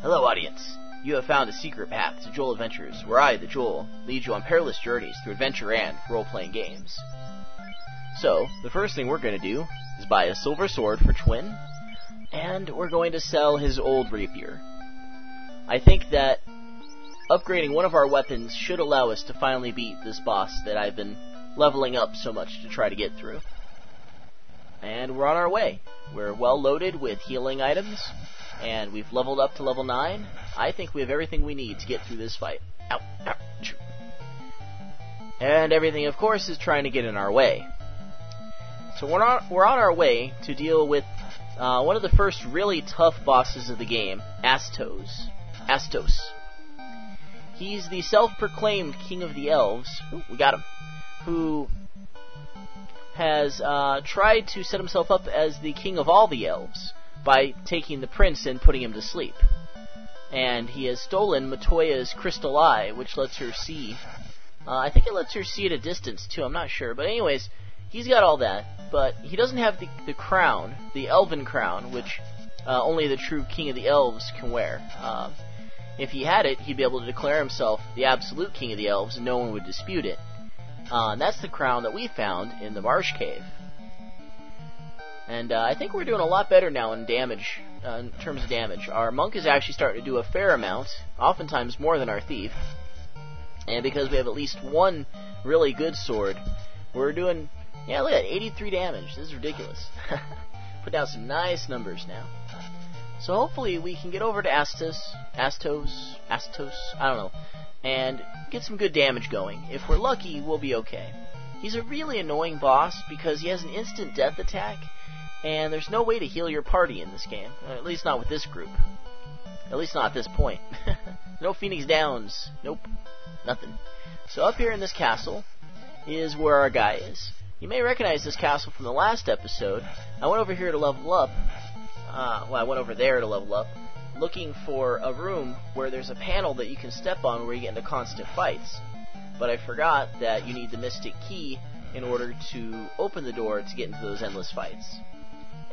Hello, audience. You have found a secret path to Joel Adventures, where I, the Joel, lead you on perilous journeys through adventure and role-playing games. So, the first thing we're going to do is buy a silver sword for Twin, and we're going to sell his old rapier. I think that upgrading one of our weapons should allow us to finally beat this boss that I've been leveling up so much to try to get through. And we're on our way. We're well loaded with healing items, and we've leveled up to level 9. I think we have everything we need to get through this fight. Ow, ow, and everything, of course, is trying to get in our way. So we're on our way to deal with one of the first really tough bosses of the game, Astos. He's the self-proclaimed king of the elves. Ooh, we got him. Who has tried to set himself up as the king of all the elves by taking the prince and putting him to sleep. And he has stolen Matoya's crystal eye, which lets her see. I think it lets her see at a distance, too. I'm not sure. But anyways, he's got all that. But he doesn't have the crown, the elven crown, which only the true king of the elves can wear. If he had it, he'd be able to declare himself the absolute king of the elves, and no one would dispute it. And that's the crown that we found in the Marsh Cave. And I think we're doing a lot better now in damage, in terms of damage. Our monk is actually starting to do a fair amount, oftentimes more than our thief. And because we have at least one really good sword, we're doing, yeah, look at that, 83 damage. This is ridiculous. Put down some nice numbers now. So hopefully we can get over to Astos, I don't know, and get some good damage going. If we're lucky, we'll be okay. He's a really annoying boss because he has an instant death attack, and there's no way to heal your party in this game. At least not with this group. At least not at this point. No Phoenix Downs. Nope. Nothing. So up here in this castle is where our guy is. You may recognize this castle from the last episode. I went over here to level up. I went over there to level up, looking for a room where there's a panel that you can step on where you get into constant fights. But I forgot that you need the Mytic Key in order to open the door to get into those endless fights.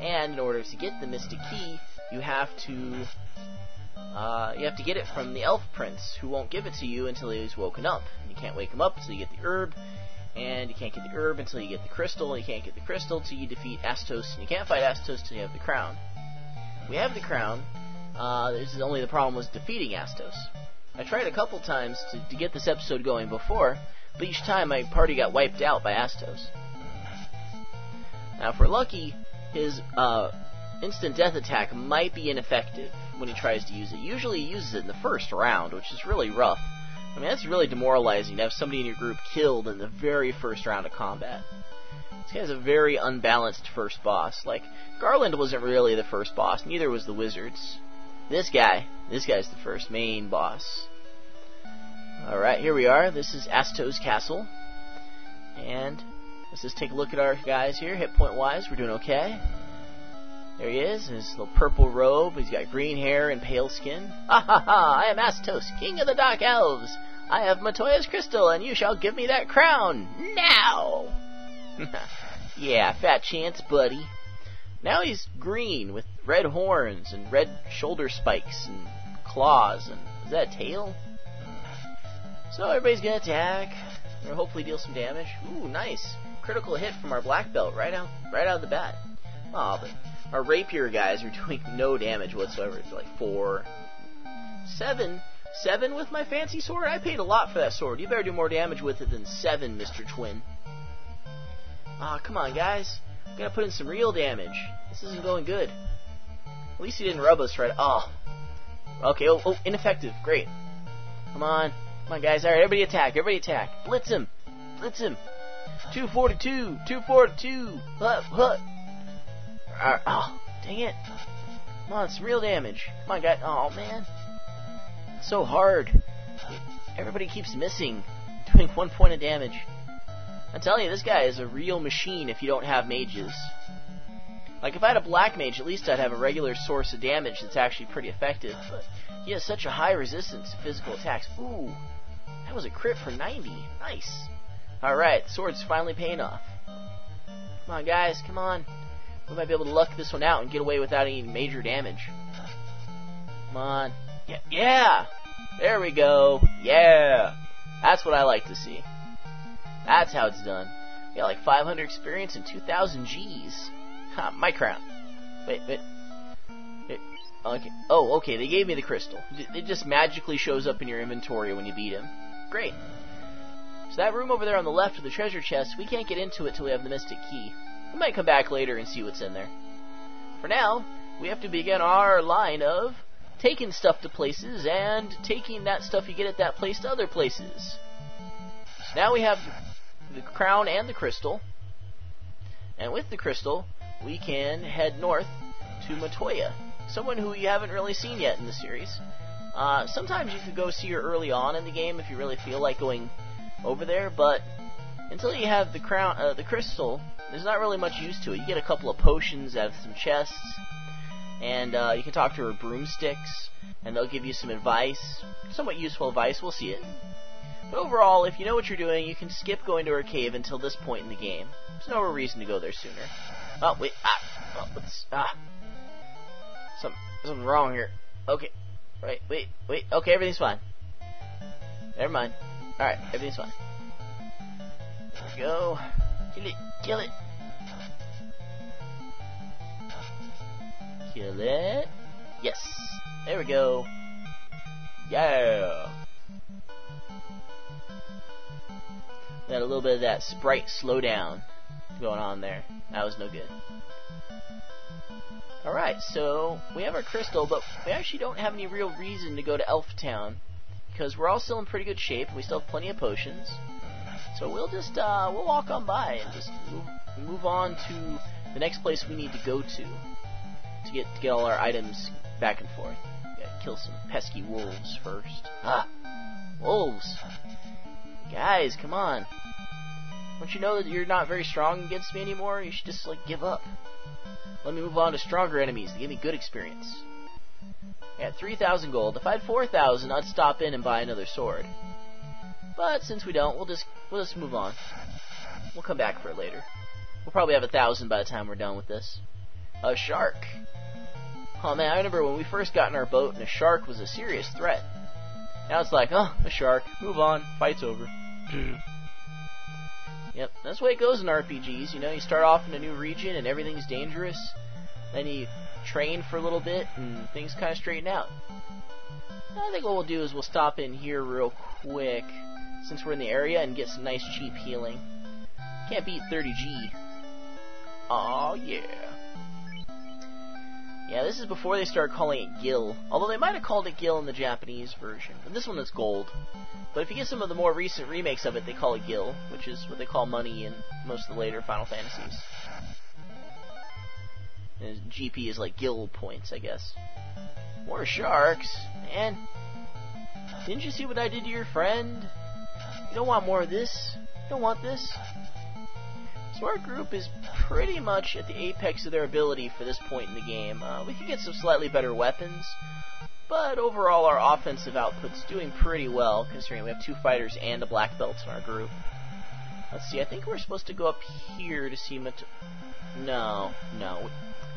And in order to get the Mytic Key, you have to get it from the Elf Prince, who won't give it to you until he's woken up. You can't wake him up until you get the herb, and you can't get the herb until you get the crystal, and you can't get the crystal until you defeat Astos, and you can't fight Astos until you have the crown. We have the crown. This is only the problem was defeating Astos. I tried a couple times to get this episode going before, but each time my party got wiped out by Astos. Now, if we're lucky, his instant death attack might be ineffective when he tries to use it. Usually he uses it in the first round, which is really rough. I mean, that's really demoralizing to have somebody in your group killed in the very first round of combat. This guy's a very unbalanced first boss. Like, Garland wasn't really the first boss, neither was the Wizards. This guy's the first main boss. Alright, here we are. This is Astos Castle. And let's just take a look at our guys here, hit point wise. We're doing okay. There he is, in his little purple robe. He's got green hair and pale skin. Ha ha ha! I am Astos, king of the Dark Elves. I have Matoya's crystal, and you shall give me that crown now. Yeah, fat chance, buddy. Now he's green with red horns and red shoulder spikes and claws. And is that a tail? So everybody's gonna attack. We're gonna hopefully deal some damage. Ooh, nice critical hit from our black belt right out of the bat. Oh, but our rapier guys are doing no damage whatsoever. It's like 4, 7 with my fancy sword. I paid a lot for that sword. You better do more damage with it than 7, Mr. Twin. Ah, come on, guys. We gotta put in some real damage. This isn't going good. At least he didn't rub us right. Oh. Okay, oh, ineffective. Great. Come on, guys. Alright, everybody attack. Blitz him. 242. Hut. Oh, dang it. Come on, some real damage. Come on, guys. Oh, man. It's so hard. Everybody keeps missing. Doing 1 point of damage. I'm telling you, this guy is a real machine if you don't have mages. Like, if I had a black mage, at least I'd have a regular source of damage that's actually pretty effective. But he has such a high resistance to physical attacks. Ooh, that was a crit for 90. Nice. Alright, the sword's finally paying off. Come on, guys, come on. We might be able to luck this one out and get away without any major damage. Come on. Yeah, yeah! There we go. Yeah! That's what I like to see. That's how it's done. We got like 500 experience and 2,000 Gs. Ha, my crown. Wait. Okay. Oh, okay, they gave me the crystal. It just magically shows up in your inventory when you beat him. Great. So that room over there on the left of the treasure chest, we can't get into it till we have the Mytic Key. We might come back later and see what's in there. For now, we have to begin our line of taking stuff to places and taking that stuff you get at that place to other places. So now we have the crown and the crystal. And with the crystal, we can head north to Matoya. Someone who you haven't really seen yet in the series. Sometimes you could go see her early on in the game if you really feel like going over there, but until you have the crown, the crystal, there's not really much use to it. You get a couple of potions out of some chests, and you can talk to her broomsticks, and they'll give you some advice, somewhat useful advice. We'll see it. But overall, if you know what you're doing, you can skip going to her cave until this point in the game. There's no reason to go there sooner. Oh wait, something wrong here. Okay. Right, wait. Okay, everything's fine. Never mind. Alright, everything's fine. There we go. Kill it. Kill it. Yes. There we go. Yeah. Got a little bit of that sprite slowdown going on there. That was no good. Alright, so we have our crystal, but we actually don't have any real reason to go to Elf Town, because we're all still in pretty good shape, and we still have plenty of potions. So we'll just, we'll walk on by and just move on to the next place we need to go to get all our items back and forth. We gotta kill some pesky wolves first. Wolves! Guys, come on. Don't you know that you're not very strong against me anymore? You should just, give up. Let me move on to stronger enemies to give me good experience. I got 3,000 gold. If I had 4,000, I'd stop in and buy another sword. But since we don't, we'll just move on. We'll come back for it later. We'll probably have 1,000 by the time we're done with this. A shark. Oh man, I remember when we first got in our boat and a shark was a serious threat. Now it's like, oh, a shark. Move on. Fight's over. Yep, that's the way it goes in RPGs. You know, you start off in a new region and everything's dangerous. Then you train for a little bit and things kind of straighten out. I think what we'll do is we'll stop in here real quick since we're in the area and get some nice cheap healing. Can't beat 30G. Aw, yeah. Yeah, this is before they started calling it Gil. Although they might have called it Gil in the Japanese version. But this one is gold. But if you get some of the more recent remakes of it, they call it Gil, which is what they call money in most of the later Final Fantasies. And GP is like Gil points, I guess. More sharks. Man, didn't you see what I did to your friend? You don't want more of this? You don't want this? So our group is pretty much at the apex of their ability for this point in the game. We could get some slightly better weapons, but overall our offensive output's doing pretty well, considering we have 2 fighters and a black belt in our group. Let's see, I think we're supposed to go up here to see No,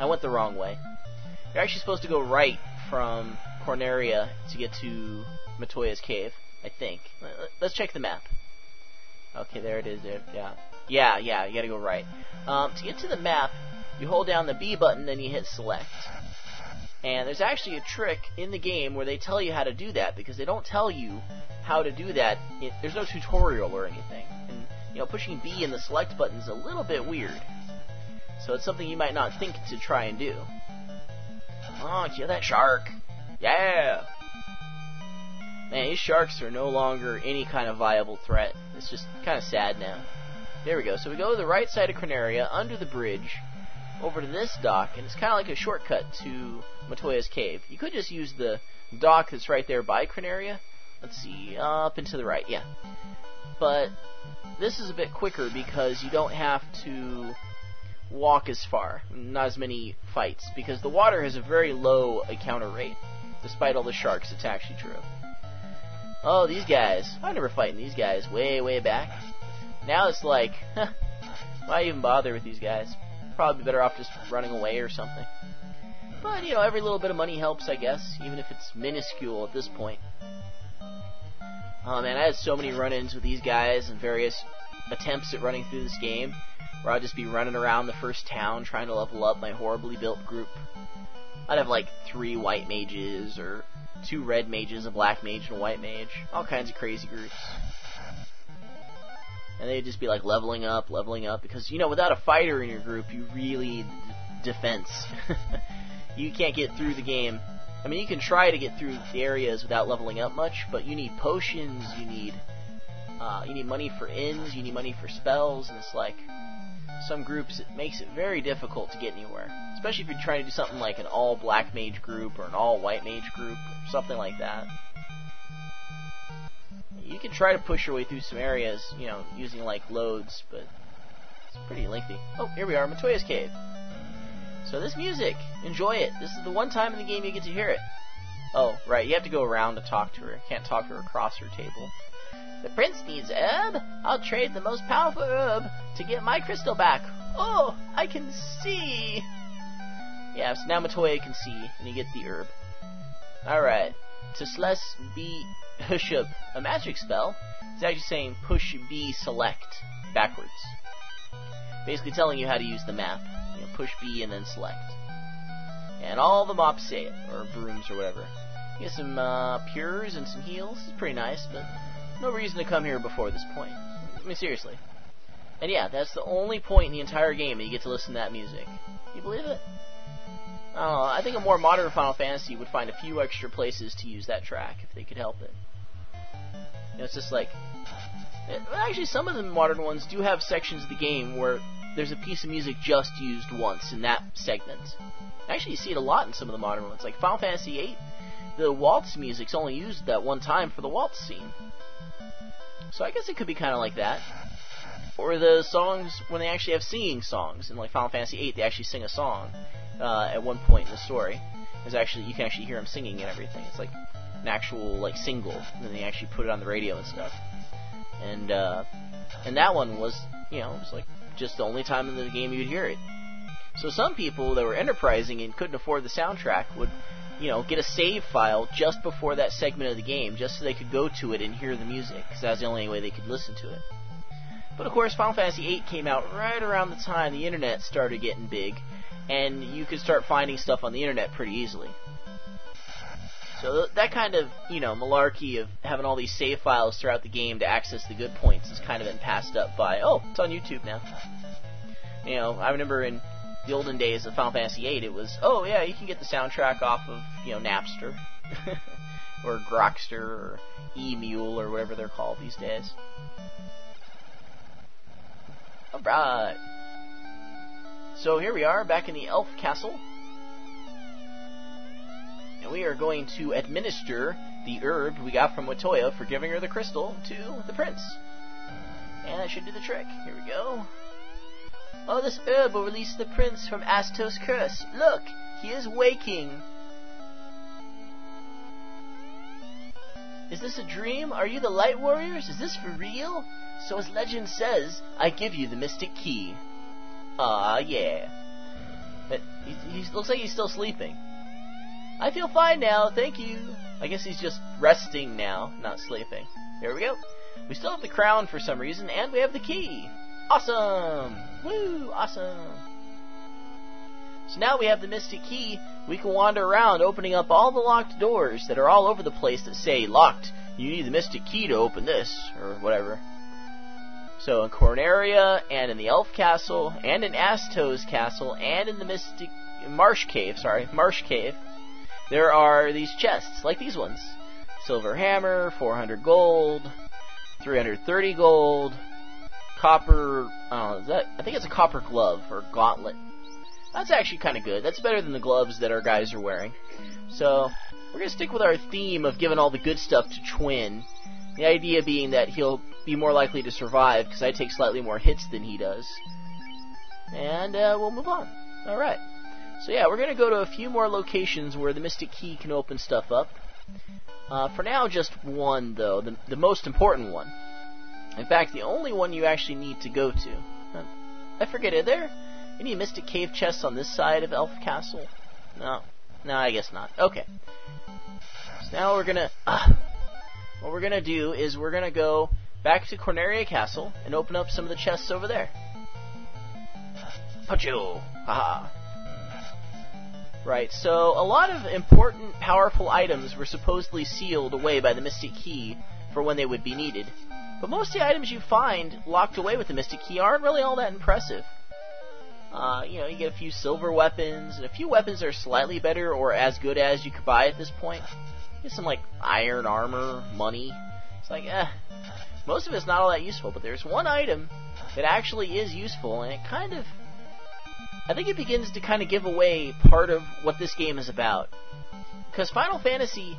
I went the wrong way. You're actually supposed to go right from Corneria to get to Matoya's cave, I think. Let's check the map. Okay, there it is. Yeah, you gotta go right. To get to the map, you hold down the B button, then you hit select. And there's actually a trick in the game where they tell you how to do that, because they don't tell you how to do that. There's no tutorial or anything. And, pushing B and the select button is a little bit weird. So it's something you might not think to try and do. Oh, kill that shark. Yeah! Man, these sharks are no longer any kind of viable threat. It's just kind of sad now. There we go. So we go to the right side of Corneria, under the bridge, over to this dock, and it's kind of like a shortcut to Matoya's cave. You could just use the dock that's right there by Corneria. Let's see, up and to the right, yeah. But this is a bit quicker because you don't have to walk as far, not as many fights, because the water has a very low encounter rate, despite all the sharks. It's actually true. Oh, these guys. I remember fighting these guys way back. Now it's like, why even bother with these guys? Probably better off just running away or something. But, you know, every little bit of money helps, I guess, even if it's minuscule at this point. Oh man, I had so many run-ins with these guys and various attempts at running through this game, where I'd just be running around the first town trying to level up my horribly built group. I'd have like 3 white mages, or 2 red mages, a black mage, and a white mage. All kinds of crazy groups. And they'd just be like leveling up, because, you know, without a fighter in your group, you really need defense. You can't get through the game. I mean, you can try to get through the areas without leveling up much, but you need potions, you need money for inns, you need money for spells, and it's like, some groups, it makes it very difficult to get anywhere. Especially if you're trying to do something like an all-black mage group, or an all-white mage group, or something like that. You can try to push your way through some areas, you know, using like loads, but it's pretty lengthy. Oh, here we are, Matoya's Cave. So this music, enjoy it. This is the one time in the game you get to hear it. Oh, right, you have to go around to talk to her. You can't talk to her across her table. The prince needs herb. I'll trade the most powerful herb to get my crystal back. Oh, I can see. Yeah, so now Matoya can see, and you get the herb. Alright, to slash B Hushub, a magic spell. It's actually saying push B select backwards. Basically telling you how to use the map. You know, push B and then select. And all the mops say it, or brooms or whatever. You get some pures and some heals. It's pretty nice, but no reason to come here before this point. I mean, seriously. And yeah, that's the only point in the entire game that you get to listen to that music. Can you believe it? I think a more modern Final Fantasy would find a few extra places to use that track if they could help it. You know, it's just like... Actually, some of the modern ones do have sections of the game where there's a piece of music just used once in that segment. Actually, you see it a lot in some of the modern ones. Like Final Fantasy VIII, the waltz music's only used that one time for the waltz scene. So I guess it could be kind of like that. Or the songs, when they actually have singing songs. In like Final Fantasy VIII, they actually sing a song at one point in the story. There's actually, you can actually hear them singing and everything. It's like an actual like single, and then they actually put it on the radio and stuff. And that one was, you know, it was like just the only time in the game you'd hear it. So some people that were enterprising and couldn't afford the soundtrack would, you know, get a save file just before that segment of the game, just so they could go to it and hear the music, because that was the only way they could listen to it. But of course, Final Fantasy VIII came out right around the time the internet started getting big, and you could start finding stuff on the internet pretty easily. So that kind of, you know, malarkey of having all these save files throughout the game to access the good points has kind of been passed up by, oh, it's on YouTube now. You know, I remember in the olden days of Final Fantasy VIII, it was, oh yeah, you can get the soundtrack off of, you know, Napster, or Grokster, or E-Mule, or whatever they're called these days. Alright. So here we are, back in the Elf Castle. And we are going to administer the herb we got from Matoya for giving her the crystal to the prince. And that should do the trick. Here we go. Oh, this herb will release the prince from Astos' curse. Look, he is waking. Is this a dream? Are you the Light Warriors? Is this for real? So as legend says, I give you the Mytic Key. Ah, yeah. But he looks like he's still sleeping. I feel fine now, thank you. I guess he's just resting now, not sleeping. Here we go. We still have the crown for some reason, and we have the key. Awesome! Woo! Awesome! So now we have the Mytic Key. We can wander around, opening up all the locked doors that are all over the place that say, locked. You need the Mytic Key to open this, or whatever. So in Corneria, and in the Elf Castle, and in Astos Castle, and in the Marsh Cave, there are these chests, like these ones. Silver hammer, 400 gold, 330 gold, copper, I think it's a copper glove, or gauntlet. That's actually kind of good. That's better than the gloves that our guys are wearing. So, we're going to stick with our theme of giving all the good stuff to Twin. The idea being that he'll be more likely to survive, because I take slightly more hits than he does. And we'll move on. Alright. So yeah, we're going to go to a few more locations where the Mytic Key can open stuff up. For now, just one, though. The most important one. In fact, the only one you actually need to go to. I forget, are there any Mystic Cave chests on this side of Elf Castle? No. No, I guess not. Okay. So now what we're gonna do is we're gonna go back to Corneria Castle and open up some of the chests over there. Pacho! Haha. Right, so a lot of important, powerful items were supposedly sealed away by the Mytic Key for when they would be needed. But most of the items you find locked away with the Mytic Key aren't really all that impressive. You get a few silver weapons, and a few weapons that are slightly better or as good as you could buy at this point. Get some, like, iron armor, money. It's like, most of it's not all that useful, but there's one item that actually is useful, and it kind of... I think it begins to kind of give away part of what this game is about. Because Final Fantasy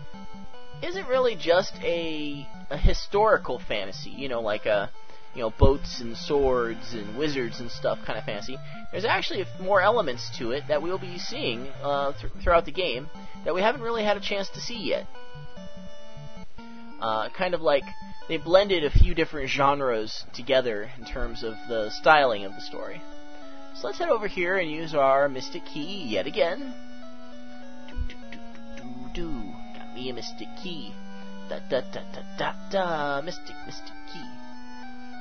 isn't really just a historical fantasy, like boats and swords and wizards and stuff kind of fantasy. There's actually more elements to it that we'll be seeing throughout the game that we haven't really had a chance to see yet. Kind of like they blended a few different genres together in terms of the styling of the story. So let's head over here and use our Mytic Key yet again. Got me a Mytic Key. Mytic Key.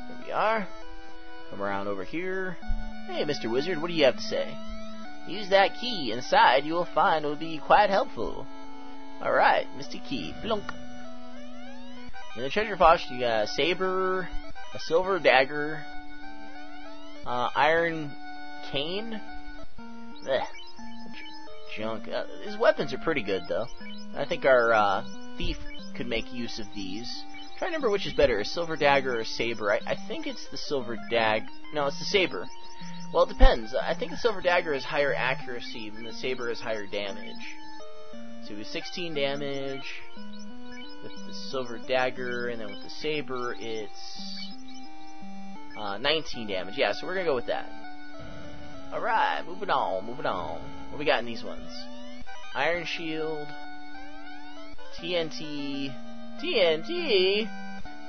There we are. Come around over here. Hey, Mr. Wizard, what do you have to say? Use that key. Inside you will find it will be quite helpful. Alright, Mytic Key. Blunk. In the treasure box, you got a saber, a silver dagger, iron cane. Junk. His weapons are pretty good, though. I think our thief could make use of these. I'm trying to remember which is better, a silver dagger or a saber. I think it's the silver No, it's the saber. Well, it depends. I think the silver dagger has higher accuracy than the saber has higher damage. So we have 16 damage with the silver dagger, and then with the saber it's 19 damage. Yeah, so we're gonna go with that. Alright, moving on. What we got in these ones? Iron shield, TNT.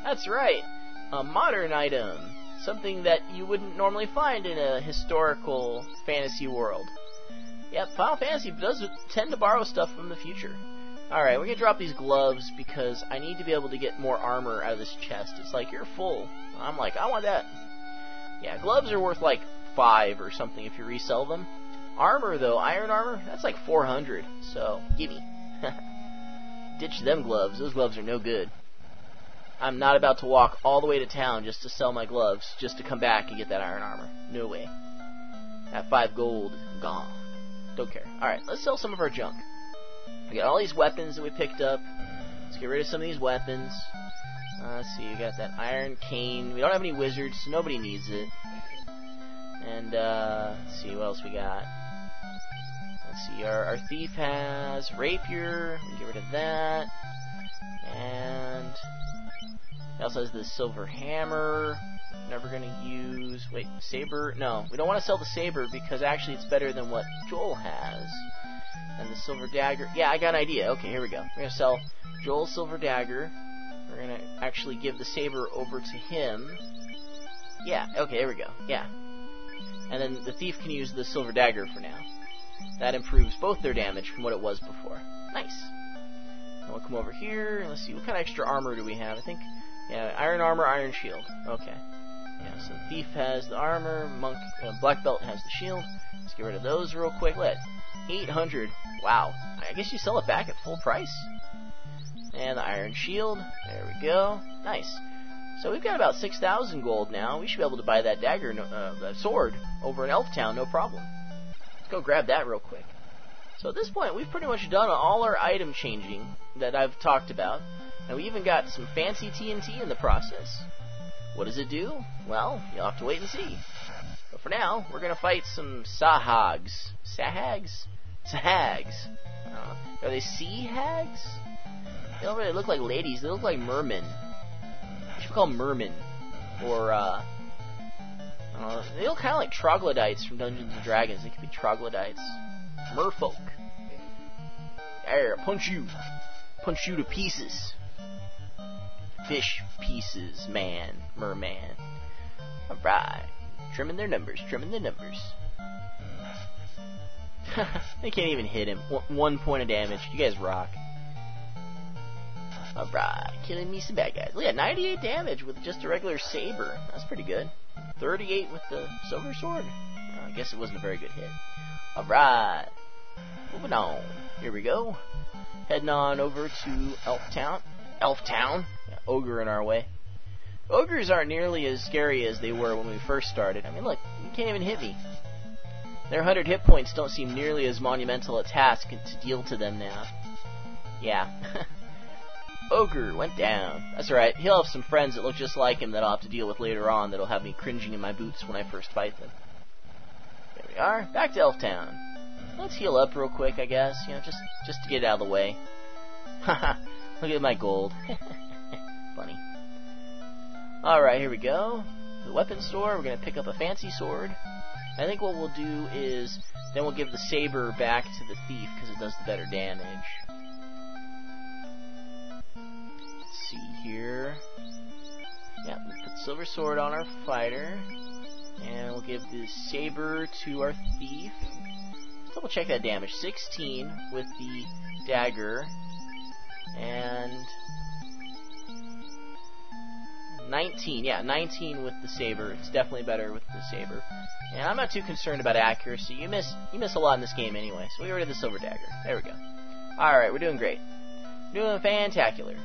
That's right, a modern item. Something that you wouldn't normally find in a historical fantasy world. Yep, Final Fantasy does tend to borrow stuff from the future. Alright, we're going to drop these gloves because I need to be able to get more armor out of this chest. It's like, you're full. I'm like, I want that. Yeah, gloves are worth like 5 or something if you resell them. Armor, though, iron armor, that's like 400. So, gimme. Ditch them gloves. Those gloves are no good. I'm not about to walk all the way to town just to sell my gloves, just to come back and get that iron armor. No way. That 5 gold, gone. Don't care. Alright, let's sell some of our junk. We got all these weapons that we picked up. Let's get rid of some of these weapons. Let's see, we got that iron cane. We don't have any wizards, so nobody needs it. And, let's see, what else we got? Let's see, our thief has rapier. We can get rid of that. And he also has the silver hammer. Never gonna use... Wait, saber? No, we don't want to sell the saber because actually it's better than what Joel has. And the silver dagger... Yeah, I got an idea. Okay, here we go. We're gonna sell Joel's silver dagger. We're gonna actually give the saber over to him. Yeah, okay, here we go. Yeah. And then the thief can use the silver dagger for now. That improves both their damage from what it was before. Nice. And we'll come over here, and let's see, what kind of extra armor do we have? I think, yeah, iron armor, iron shield. Okay. Yeah, so the thief has the armor, black belt has the shield. Let's get rid of those real quick. 800. Wow. I guess you sell it back at full price. And the iron shield. There we go. Nice. So we've got about 6,000 gold now. We should be able to buy that dagger, that sword, over in Elf Town, no problem. Let's go grab that real quick. So at this point, we've pretty much done all our item changing that I've talked about. And we even got some fancy TNT in the process. What does it do? Well, you'll have to wait and see. But for now, we're going to fight some sahags. Sahags? Sahags. Are they sea hags? They don't really look like ladies. They look like mermen. We should call them mermen. Or, they look kind of like troglodytes from Dungeons & Dragons. They could be troglodytes. Merfolk. There, punch you. Punch you to pieces. Fish pieces, man. Merman. Alright. Trimming their numbers, trimming their numbers. They can't even hit him. 1 point of damage. You guys rock. Alright, killing me some bad guys. Look at 98 damage with just a regular saber. That's pretty good. 38 with the silver sword. I guess it wasn't a very good hit. Alright. Moving on. Here we go. Heading on over to Elf Town. Elf Town? Yeah, ogre in our way. Ogres aren't nearly as scary as they were when we first started. I mean, look, you can't even hit me. Their 100 hit points don't seem nearly as monumental a task to deal to them now. Yeah. Ogre went down. That's right. He'll have some friends that look just like him that I'll have to deal with later on that'll have me cringing in my boots when I first fight them. There we are. Back to Elf Town. Let's heal up real quick, I guess. You know, just to get it out of the way. Haha. Look at my gold. Funny. Alright, here we go. The weapon store. We're going to pick up a fancy sword. I think what we'll do is then we'll give the saber back to the thief because it does the better damage. Let's see here. Yeah, we'll put the silver sword on our fighter. And we'll give the saber to our thief. Let's double check that damage. 16 with the dagger. And 19, yeah, 19 with the saber. It's definitely better with the saber. And I'm not too concerned about accuracy. You miss a lot in this game anyway. So we got rid of the silver dagger. There we go. Alright, we're doing great. Doing fantacular.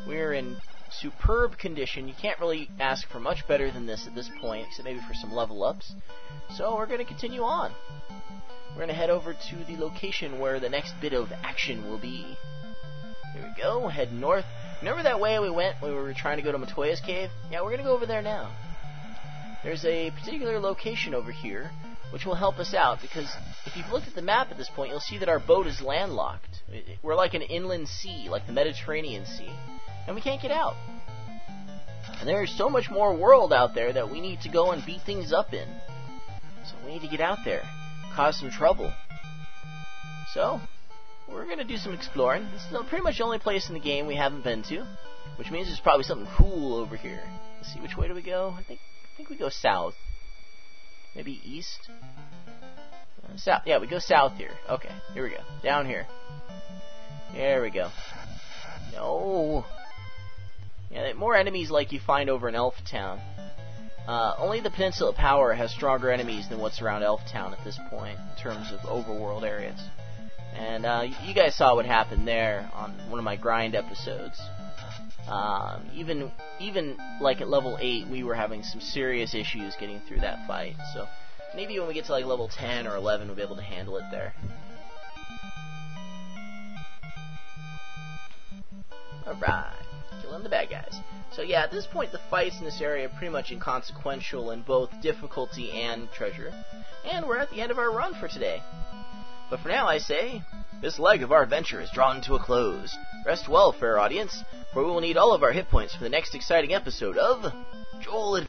We're in superb condition. You can't really ask for much better than this at this point, except maybe for some level ups. So we're going to continue on. We're going to head over to the location where the next bit of action will be. Here we go, head north. Remember that way we went when we were trying to go to Matoya's cave? Yeah, we're going to go over there now. There's a particular location over here which will help us out, because if you've looked at the map at this point, you'll see that our boat is landlocked. We're like an inland sea, like the Mediterranean Sea, and we can't get out. And there's so much more world out there that we need to go and beat things up in. So we need to get out there, cause some trouble. So we're going to do some exploring. This is pretty much the only place in the game we haven't been to, which means there's probably something cool over here. Let's see, which way do we go? I think we go south. Maybe east? South. Yeah, we go south here. Okay, here we go. Down here. There we go. No. Yeah, more enemies like you find over in Elf Town. Only the Peninsula Power has stronger enemies than what's around Elf Town at this point, in terms of overworld areas. And you guys saw what happened there on one of my grind episodes. Even like at level 8, we were having some serious issues getting through that fight. So maybe when we get to like level 10 or 11, we'll be able to handle it there. Alright, killing the bad guys. So yeah, at this point the fights in this area are pretty much inconsequential in both difficulty and treasure. And we're at the end of our run for today. But for now, I say, this leg of our adventure is drawn to a close. Rest well, fair audience, for we will need all of our hit points for the next exciting episode of Joel Adventure.